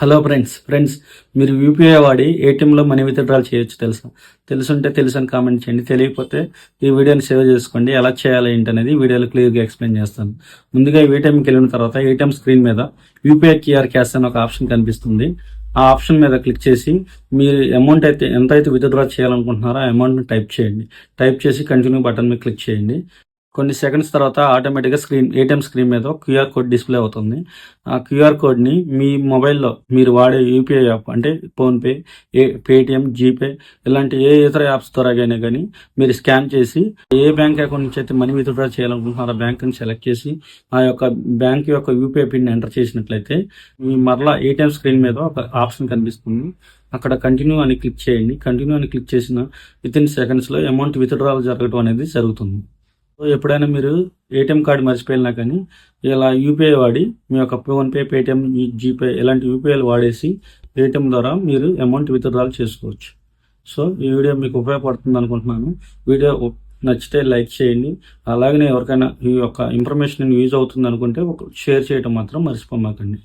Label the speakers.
Speaker 1: Hello friends మీరు UPI వాడి ఏటీఎంలో మనీ విత్డ్రాల్ చేయొచ్చు తెలుసా? తెలుసుంటే తెలుసని కామెంట్ చేయండి. తెలియకపోతే ఈ వీడియోని సేవ్ చేసుకోండి. ఎలా చేయాలి ఏంటనేది వీడియోలో క్లియర్గా ఎక్స్ప్లెయిన్ చేస్తాను. ముందుగా ఏటీఎంకి వెళ్ళిన తర్వాత ఏటీఎం స్క్రీన్ మీద యూపీఐ క్యూఆర్ క్యాష్ అని ఒక ఆప్షన్ కనిపిస్తుంది. ఆ ఆప్షన్ మీద క్లిక్ చేసి మీరు అమౌంట్ అయితే ఎంతైతే విత్డ్రా చేయాలనుకుంటున్నారో ఆ అమౌంట్ని టైప్ చేయండి. టైప్ చేసి కంటిన్యూ బటన్ మీద క్లిక్ చేయండి. కొన్ని సెకండ్స్ తర్వాత ఆటోమేటిక్గా ఏటీఎం స్క్రీన్ మీద క్యూఆర్ కోడ్ డిస్ప్లే అవుతుంది. ఆ క్యూఆర్ కోడ్ని మీ మొబైల్లో మీరు వాడే యూపీఐ యాప్ అంటే ఫోన్పే, పేటిఎం, జీపే ఇలాంటి ఏ ఇతర యాప్స్ ద్వారా కానీ మీరు స్కాన్ చేసి ఏ బ్యాంక్ అకౌంట్ నుంచి అయితే మనీ విత్డ్రా చేయాలనుకుంటున్నారో ఆ బ్యాంక్ని సెలెక్ట్ చేసి ఆ యొక్క బ్యాంక్ యొక్క యూపీఐ పిన్ ఎంటర్ చేసినట్లయితే మీ మరలా ఏటీఎం స్క్రీన్ మీద ఒక ఆప్షన్ కనిపిస్తుంది. అక్కడ కంటిన్యూ అని క్లిక్ చేయండి. కంటిన్యూ అని క్లిక్ చేసిన వితిన్ సెకండ్స్లో అమౌంట్ విత్డ్రాల్ జరగడం అనేది జరుగుతుంది. సో ఎప్పుడైనా మీరు ఏటీఎం కార్డు మర్చిపోయినా కానీ ఇలా యూపీఐ వాడి మీ యొక్క ఫోన్పే, పేటిఎం, జీపే ఇలాంటి యూపీఐలు వాడేసి ఏటీఎం ద్వారా మీరు అమౌంట్ విత్డ్రాల్ చేసుకోవచ్చు. సో ఈ వీడియో మీకు ఉపయోగపడుతుంది అనుకుంటున్నాను. వీడియో నచ్చితే లైక్ చేయండి. అలాగనే ఎవరికైనా ఈ యొక్క ఇన్ఫర్మేషన్ యూజ్ అవుతుంది అనుకుంటే షేర్ చేయడం మాత్రం మర్చిపోమాకండి.